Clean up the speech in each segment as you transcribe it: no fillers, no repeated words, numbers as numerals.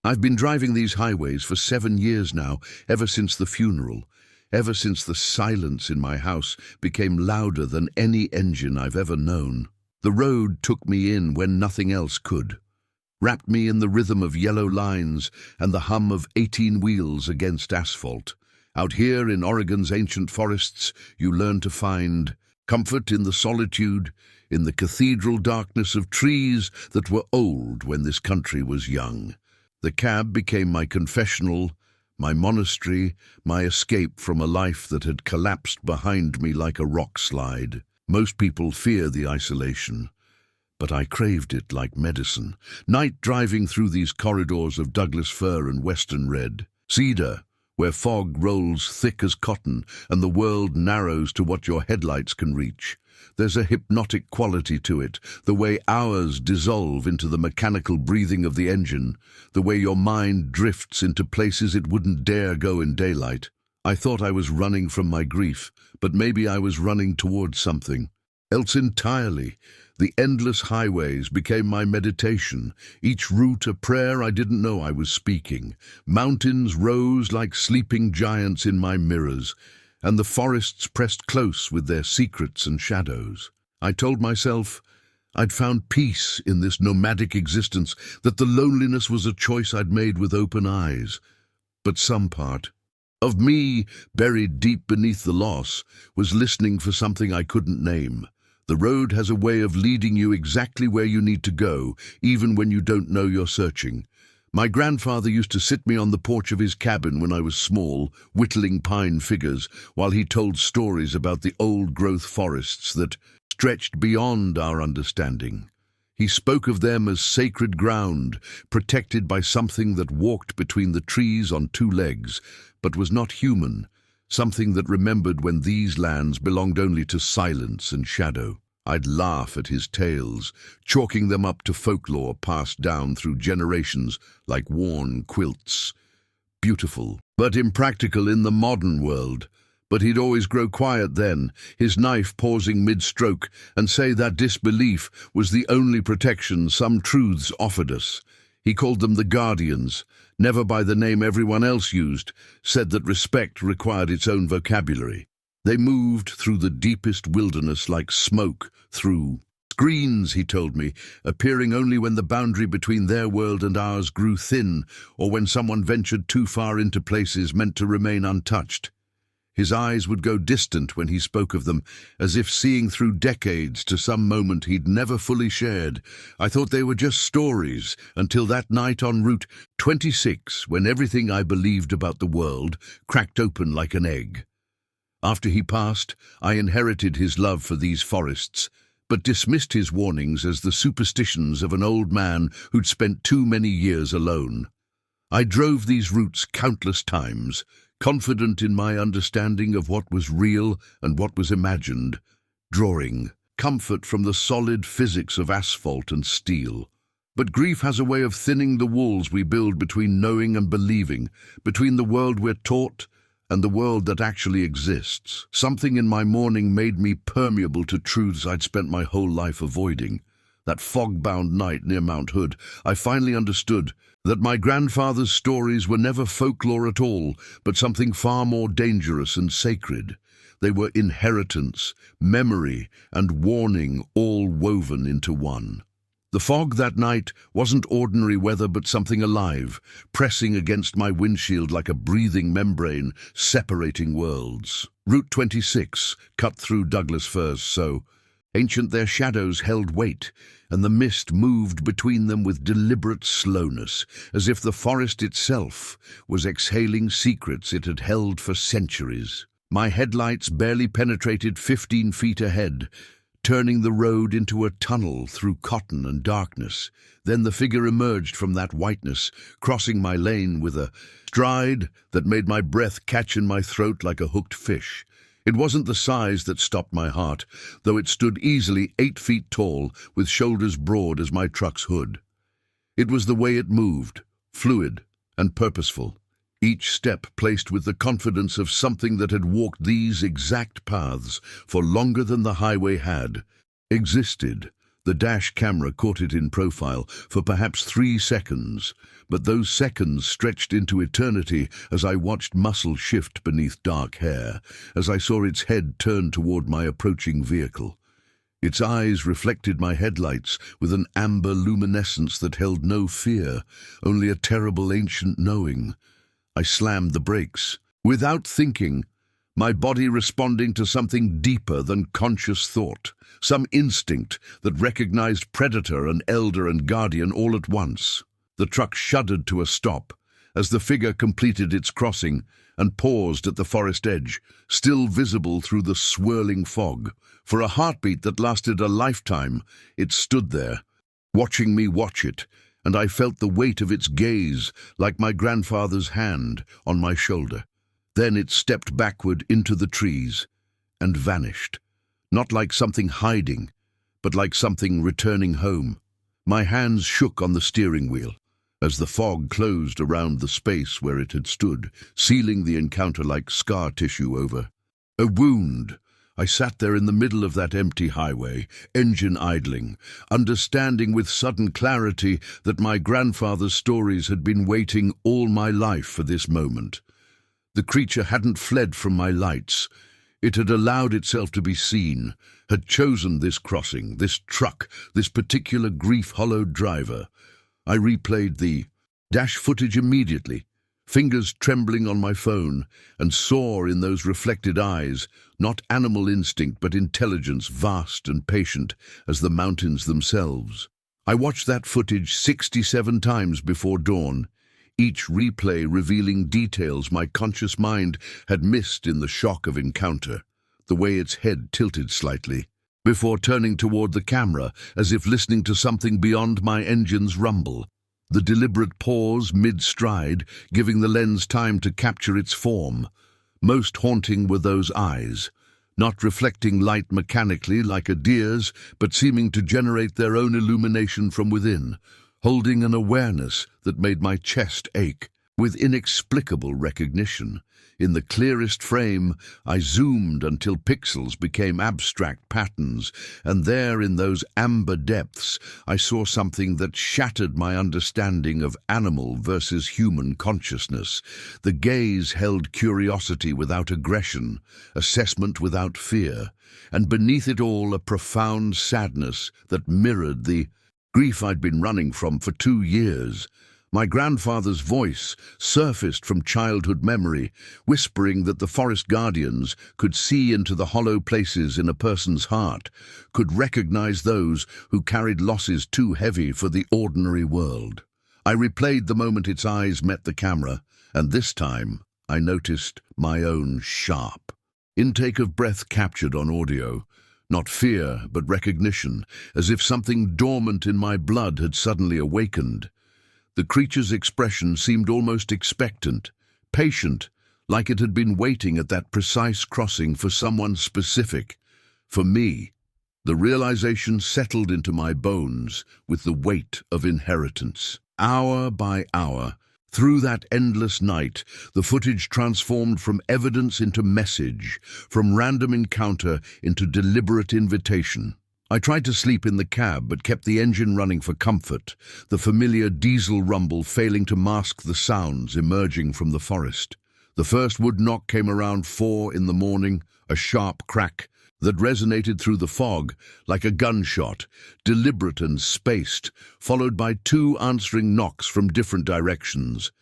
I've been driving these highways for 7 years now, ever since the funeral, ever since the silence in my house became louder than any engine I've ever known. The road took me in when nothing else could, wrapped me in the rhythm of yellow lines and the hum of 18 wheels against asphalt. Out here in Oregon's ancient forests, you learn to find comfort in the solitude, in the cathedral darkness of trees that were old when this country was young. The cab became my confessional, my monastery, my escape from a life that had collapsed behind me like a rock slide. Most people fear the isolation, but I craved it like medicine. Night driving through these corridors of Douglas fir and western red, cedar, where fog rolls thick as cotton and the world narrows to what your headlights can reach. There's a hypnotic quality to it, the way hours dissolve into the mechanical breathing of the engine, the way your mind drifts into places it wouldn't dare go in daylight. I thought I was running from my grief, but maybe I was running towards something else entirely. The endless highways became my meditation, each route a prayer I didn't know I was speaking. Mountains rose like sleeping giants in my mirrors, and the forests pressed close with their secrets and shadows. I told myself I'd found peace in this nomadic existence, that the loneliness was a choice I'd made with open eyes. But some part of me, buried deep beneath the loss, was listening for something I couldn't name. The road has a way of leading you exactly where you need to go, even when you don't know you're searching. My grandfather used to sit me on the porch of his cabin when I was small, whittling pine figures, while he told stories about the old-growth forests that stretched beyond our understanding. He spoke of them as sacred ground, protected by something that walked between the trees on two legs, but was not human, something that remembered when these lands belonged only to silence and shadow. I'd laugh at his tales, chalking them up to folklore passed down through generations like worn quilts. Beautiful, but impractical in the modern world. But he'd always grow quiet then, his knife pausing mid-stroke, and say that disbelief was the only protection some truths offered us. He called them the guardians, never by the name everyone else used, said that respect required its own vocabulary. They moved through the deepest wilderness like smoke through screens, he told me, appearing only when the boundary between their world and ours grew thin, or when someone ventured too far into places meant to remain untouched. His eyes would go distant when he spoke of them, as if seeing through decades to some moment he'd never fully shared. I thought they were just stories, until that night on Route 26, when everything I believed about the world cracked open like an egg. After he passed, I inherited his love for these forests, but dismissed his warnings as the superstitions of an old man who'd spent too many years alone. I drove these routes countless times, confident in my understanding of what was real and what was imagined, drawing comfort from the solid physics of asphalt and steel. But grief has a way of thinning the walls we build between knowing and believing, between the world we're taught and the world that actually exists. Something in my mourning made me permeable to truths I'd spent my whole life avoiding. That fog-bound night near Mount Hood, I finally understood that my grandfather's stories were never folklore at all, but something far more dangerous and sacred. They were inheritance, memory, and warning all woven into one. The fog that night wasn't ordinary weather but something alive, pressing against my windshield like a breathing membrane, separating worlds. Route 26 cut through Douglas firs so ancient their shadows held weight, and the mist moved between them with deliberate slowness, as if the forest itself was exhaling secrets it had held for centuries. My headlights barely penetrated 15 feet ahead, turning the road into a tunnel through cotton and darkness. Then the figure emerged from that whiteness, crossing my lane with a stride that made my breath catch in my throat like a hooked fish. It wasn't the size that stopped my heart, though it stood easily 8 feet tall, with shoulders broad as my truck's hood. It was the way it moved, fluid and purposeful, each step placed with the confidence of something that had walked these exact paths for longer than the highway had, existed, The dash camera caught it in profile for perhaps 3 seconds, but those seconds stretched into eternity as I watched muscle shift beneath dark hair, as I saw its head turn toward my approaching vehicle. Its eyes reflected my headlights with an amber luminescence that held no fear, only a terrible ancient knowing. I slammed the brakes. Without thinking, my body responding to something deeper than conscious thought, some instinct that recognized predator and elder and guardian all at once. The truck shuddered to a stop as the figure completed its crossing and paused at the forest edge, still visible through the swirling fog. For a heartbeat that lasted a lifetime, it stood there, watching me watch it, and I felt the weight of its gaze, like my grandfather's hand, on my shoulder. Then it stepped backward into the trees and vanished, not like something hiding, but like something returning home. My hands shook on the steering wheel as the fog closed around the space where it had stood, sealing the encounter like scar tissue over. A wound. I sat there in the middle of that empty highway, engine idling, understanding with sudden clarity that my grandfather's stories had been waiting all my life for this moment. The creature hadn't fled from my lights. It had allowed itself to be seen, had chosen this crossing, this truck, this particular grief-hollowed driver. I replayed the dash footage immediately, fingers trembling on my phone, and saw in those reflected eyes not animal instinct but intelligence, vast and patient as the mountains themselves. I watched that footage 67 times before dawn, each replay revealing details my conscious mind had missed in the shock of encounter, the way its head tilted slightly, before turning toward the camera as if listening to something beyond my engine's rumble. The deliberate pause mid-stride, giving the lens time to capture its form. Most haunting were those eyes, not reflecting light mechanically like a deer's, but seeming to generate their own illumination from within, holding an awareness that made my chest ache. With inexplicable recognition, in the clearest frame, I zoomed until pixels became abstract patterns, and there in those amber depths, I saw something that shattered my understanding of animal versus human consciousness. The gaze held curiosity without aggression, assessment without fear, and beneath it all a profound sadness that mirrored the grief I'd been running from for 2 years. My grandfather's voice surfaced from childhood memory, whispering that the forest guardians could see into the hollow places in a person's heart, could recognize those who carried losses too heavy for the ordinary world. I replayed the moment its eyes met the camera, and this time I noticed my own sharp intake of breath captured on audio. Not fear, but recognition, as if something dormant in my blood had suddenly awakened. The creature's expression seemed almost expectant, patient, like it had been waiting at that precise crossing for someone specific. For me, the realization settled into my bones with the weight of inheritance. Hour by hour, through that endless night, the footage transformed from evidence into message, from random encounter into deliberate invitation. I tried to sleep in the cab but kept the engine running for comfort, the familiar diesel rumble failing to mask the sounds emerging from the forest. The first wood knock came around 4 in the morning, a sharp crack that resonated through the fog like a gunshot, deliberate and spaced, followed by 2 answering knocks from different directions.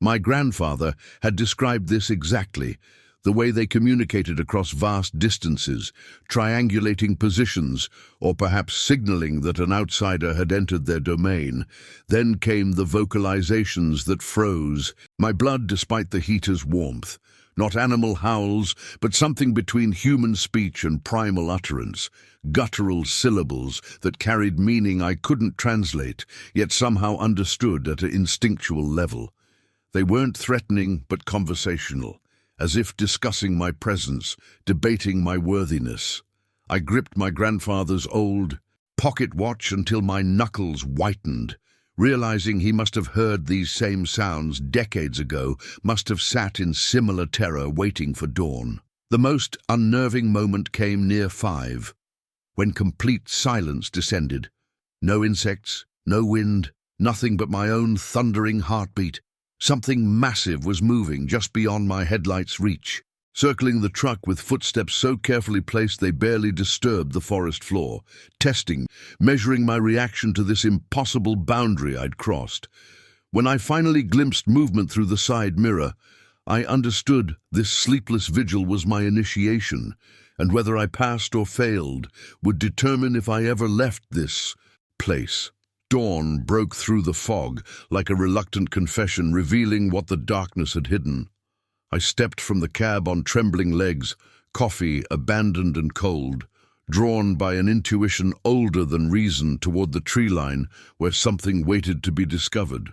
My grandfather had described this exactly, the way they communicated across vast distances, triangulating positions, or perhaps signaling that an outsider had entered their domain. Then came the vocalizations that froze my blood despite the heater's warmth. Not animal howls, but something between human speech and primal utterance, guttural syllables that carried meaning I couldn't translate, yet somehow understood at an instinctual level. They weren't threatening, but conversational, as if discussing my presence, debating my worthiness. I gripped my grandfather's old pocket watch until my knuckles whitened, realizing he must have heard these same sounds decades ago, must have sat in similar terror waiting for dawn. The most unnerving moment came near 5. when complete silence descended. No insects, no wind, nothing but my own thundering heartbeat. Something massive was moving just beyond my headlights' reach, circling the truck with footsteps so carefully placed they barely disturbed the forest floor, testing, measuring my reaction to this impossible boundary I'd crossed. When I finally glimpsed movement through the side mirror, I understood this sleepless vigil was my initiation, and whether I passed or failed would determine if I ever left this place. Dawn broke through the fog like a reluctant confession, revealing what the darkness had hidden. I stepped from the cab on trembling legs, coffee abandoned and cold, drawn by an intuition older than reason toward the tree line where something waited to be discovered.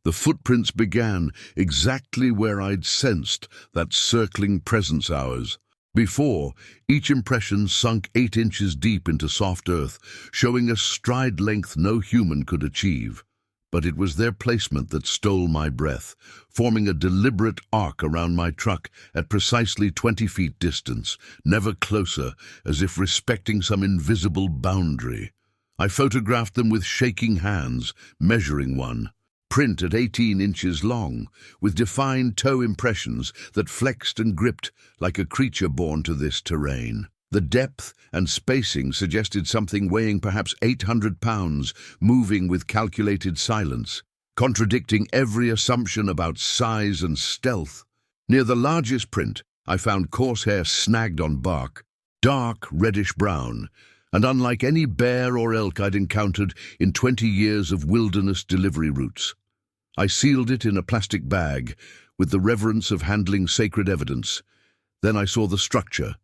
The footprints began exactly where I'd sensed that circling presence hours. Before, each impression sunk 8 inches deep into soft earth, showing a stride length no human could achieve. But it was their placement that stole my breath, forming a deliberate arc around my truck at precisely 20 feet distance, never closer, as if respecting some invisible boundary. I photographed them with shaking hands, measuring one. Print at 18 inches long, with defined toe impressions that flexed and gripped like a creature born to this terrain. The depth and spacing suggested something weighing perhaps 800 pounds, moving with calculated silence, contradicting every assumption about size and stealth. Near the largest print, I found coarse hair snagged on bark, dark reddish-brown, and unlike any bear or elk I'd encountered in 20 years of wilderness delivery routes. I sealed it in a plastic bag with the reverence of handling sacred evidence. Then I saw the structure,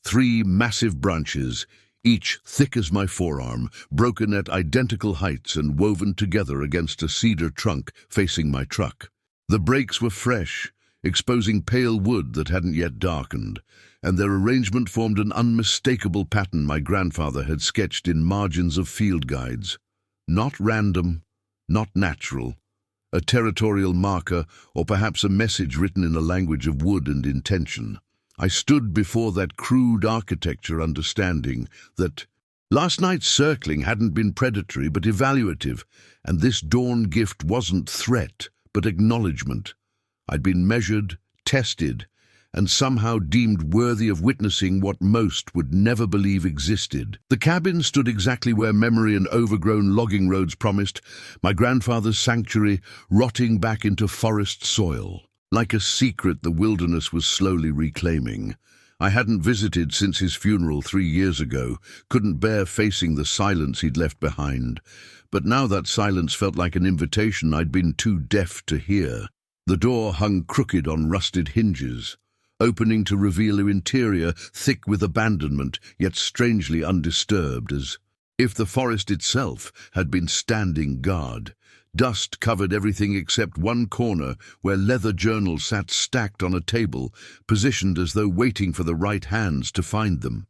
3 massive branches, each thick as my forearm, broken at identical heights and woven together against a cedar trunk facing my truck. The breaks were fresh, exposing pale wood that hadn't yet darkened, and their arrangement formed an unmistakable pattern my grandfather had sketched in margins of field guides. Not random, not natural, a territorial marker or perhaps a message written in a language of wood and intention. I stood before that crude architecture, understanding that last night's circling hadn't been predatory but evaluative, and this dawn gift wasn't threat but acknowledgement. I'd been measured, tested, and somehow deemed worthy of witnessing what most would never believe existed. The cabin stood exactly where memory and overgrown logging roads promised, my grandfather's sanctuary rotting back into forest soil. Like a secret the wilderness was slowly reclaiming. I hadn't visited since his funeral 3 years ago, couldn't bear facing the silence he'd left behind. But now that silence felt like an invitation I'd been too deaf to hear. The door hung crooked on rusted hinges, opening to reveal an interior thick with abandonment, yet strangely undisturbed, as if the forest itself had been standing guard. Dust covered everything except one corner where leather journals sat stacked on a table, positioned as though waiting for the right hands to find them.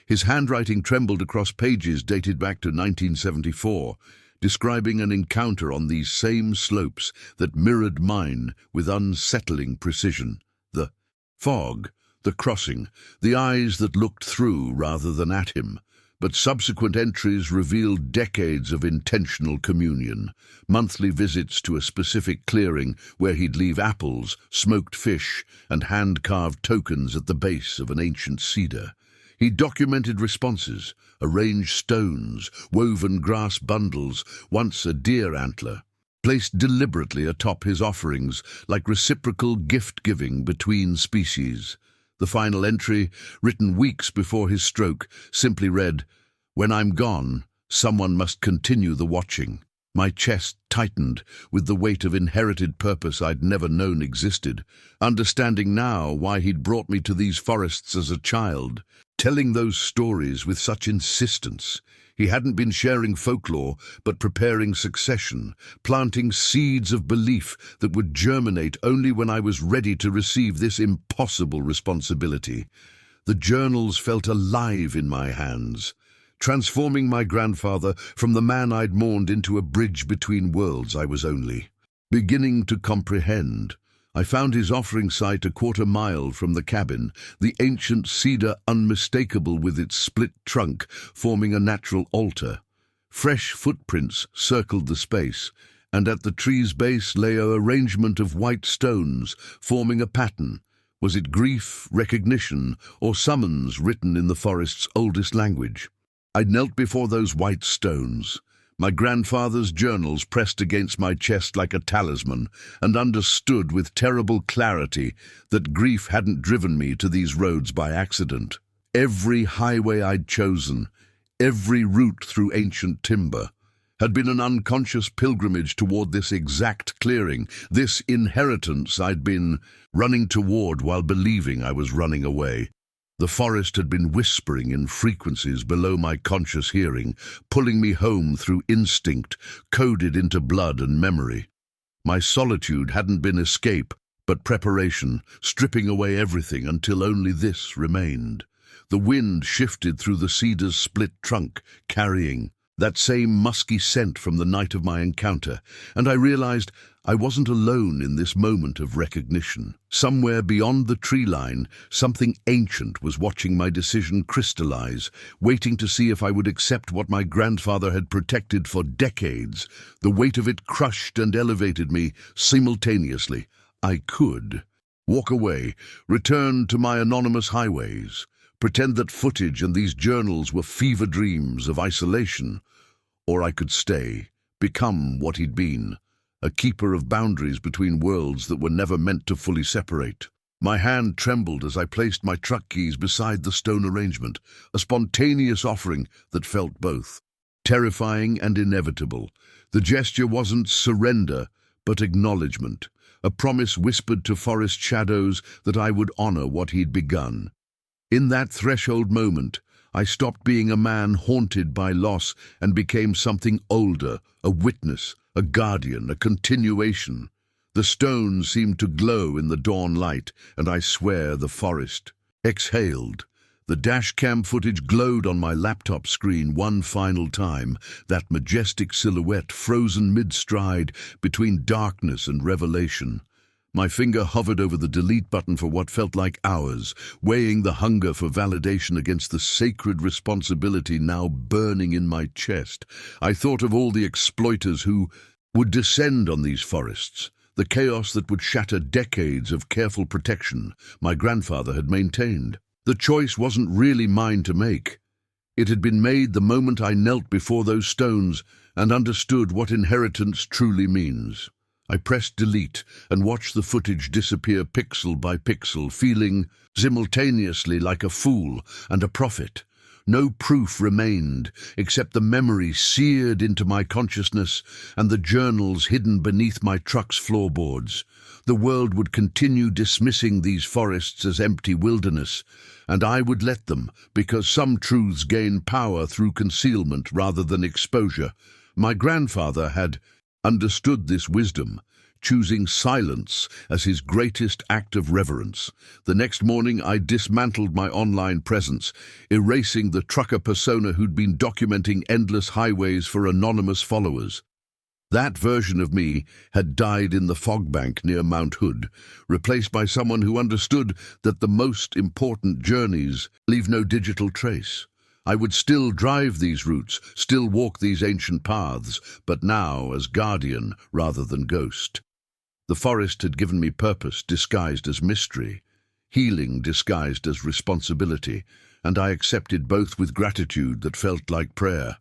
His handwriting trembled across pages dated back to 1974, describing an encounter on these same slopes that mirrored mine with unsettling precision. The fog, the crossing, the eyes that looked through rather than at him. But subsequent entries revealed decades of intentional communion, monthly visits to a specific clearing where he'd leave apples, smoked fish, and hand-carved tokens at the base of an ancient cedar. He documented responses, arranged stones, woven grass bundles, once a deer antler, placed deliberately atop his offerings like reciprocal gift-giving between species. The final entry, written weeks before his stroke, simply read, "When I'm gone, someone must continue the watching." My chest tightened with the weight of inherited purpose I'd never known existed, understanding now why he'd brought me to these forests as a child, telling those stories with such insistence. He hadn't been sharing folklore, but preparing succession, planting seeds of belief that would germinate only when I was ready to receive this impossible responsibility. The journals felt alive in my hands, transforming my grandfather from the man I'd mourned into a bridge between worlds I was only beginning to comprehend. I found his offering site a quarter-mile from the cabin, the ancient cedar unmistakable with its split trunk forming a natural altar. Fresh footprints circled the space, and at the tree's base lay an arrangement of white stones forming a pattern. Was it grief, recognition, or summons written in the forest's oldest language? I knelt before those white stones, my grandfather's journals pressed against my chest like a talisman, and understood with terrible clarity that grief hadn't driven me to these roads by accident. Every highway I'd chosen, every route through ancient timber, had been an unconscious pilgrimage toward this exact clearing, this inheritance I'd been running toward while believing I was running away. The forest had been whispering in frequencies below my conscious hearing, pulling me home through instinct, coded into blood and memory. My solitude hadn't been escape, but preparation, stripping away everything until only this remained. The wind shifted through the cedar's split trunk, carrying that same musky scent from the night of my encounter, and I realized I wasn't alone in this moment of recognition. Somewhere beyond the tree line, something ancient was watching my decision crystallize, waiting to see if I would accept what my grandfather had protected for decades. The weight of it crushed and elevated me simultaneously. I could walk away, return to my anonymous highways, pretend that footage and these journals were fever dreams of isolation, or I could stay, become what he'd been, a keeper of boundaries between worlds that were never meant to fully separate. My hand trembled as I placed my truck keys beside the stone arrangement, a spontaneous offering that felt both terrifying and inevitable. The gesture wasn't surrender, but acknowledgement, a promise whispered to forest shadows that I would honor what he'd begun. In that threshold moment, I stopped being a man haunted by loss and became something older, a witness, a guardian, a continuation. The stones seemed to glow in the dawn light, and I swear the forest exhaled. The dashcam footage glowed on my laptop screen one final time, that majestic silhouette frozen mid-stride between darkness and revelation. My finger hovered over the delete button for what felt like hours, weighing the hunger for validation against the sacred responsibility now burning in my chest. I thought of all the exploiters who would descend on these forests, the chaos that would shatter decades of careful protection my grandfather had maintained. The choice wasn't really mine to make. It had been made the moment I knelt before those stones and understood what inheritance truly means. I pressed delete and watched the footage disappear pixel by pixel, feeling simultaneously like a fool and a prophet. No proof remained except the memory seared into my consciousness and the journals hidden beneath my truck's floorboards. The world would continue dismissing these forests as empty wilderness, and I would let them, because some truths gain power through concealment rather than exposure. My grandfather had understood this wisdom, choosing silence as his greatest act of reverence. The next morning I dismantled my online presence, erasing the trucker persona who'd been documenting endless highways for anonymous followers. That version of me had died in the fog bank near Mount Hood, replaced by someone who understood that the most important journeys leave no digital trace. I would still drive these routes, still walk these ancient paths, but now as guardian rather than ghost. The forest had given me purpose disguised as mystery, healing disguised as responsibility, and I accepted both with gratitude that felt like prayer.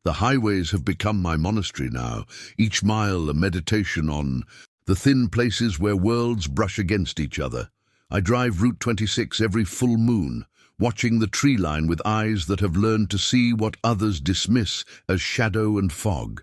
The highways have become my monastery now, each mile a meditation on the thin places where worlds brush against each other. I drive Route 26 every full moon, watching the tree line with eyes that have learned to see what others dismiss as shadow and fog.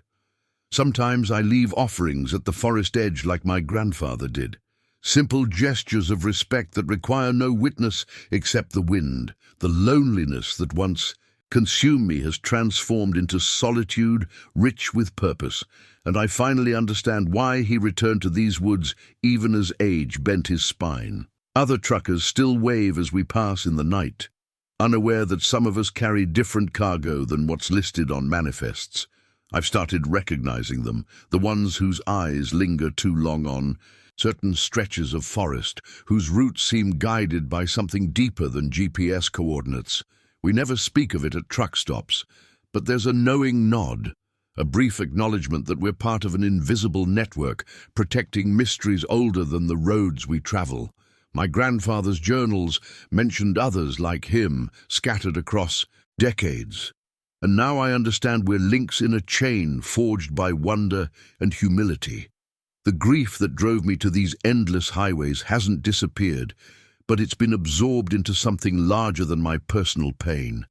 Sometimes I leave offerings at the forest edge like my grandfather did. Simple gestures of respect that require no witness except the wind. The loneliness that once consumed me has transformed into solitude rich with purpose, and I finally understand why he returned to these woods even as age bent his spine. Other truckers still wave as we pass in the night, unaware that some of us carry different cargo than what's listed on manifests. I've started recognizing them, the ones whose eyes linger too long on certain stretches of forest whose routes seem guided by something deeper than GPS coordinates. We never speak of it at truck stops, but there's a knowing nod, a brief acknowledgement that we're part of an invisible network protecting mysteries older than the roads we travel. My grandfather's journals mentioned others like him scattered across decades. And now I understand we're links in a chain forged by wonder and humility. The grief that drove me to these endless highways hasn't disappeared, but it's been absorbed into something larger than my personal pain.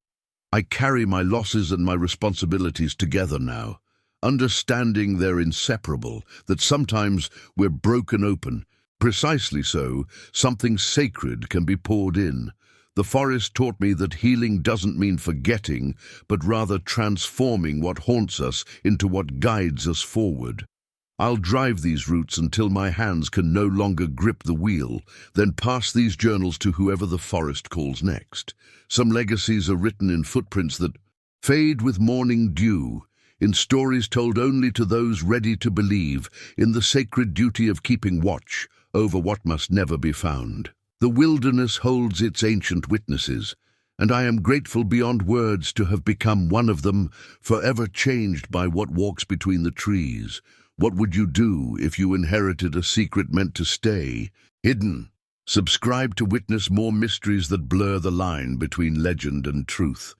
I carry my losses and my responsibilities together now, understanding they're inseparable, that sometimes we're broken open. Precisely so, something sacred can be poured in. The forest taught me that healing doesn't mean forgetting, but rather transforming what haunts us into what guides us forward. I'll drive these routes until my hands can no longer grip the wheel, then pass these journals to whoever the forest calls next. Some legacies are written in footprints that fade with morning dew, in stories told only to those ready to believe, in the sacred duty of keeping watch over what must never be found. The wilderness holds its ancient witnesses, and I am grateful beyond words to have become one of them, forever changed by what walks between the trees. What would you do if you inherited a secret meant to stay hidden? Subscribe to witness more mysteries that blur the line between legend and truth.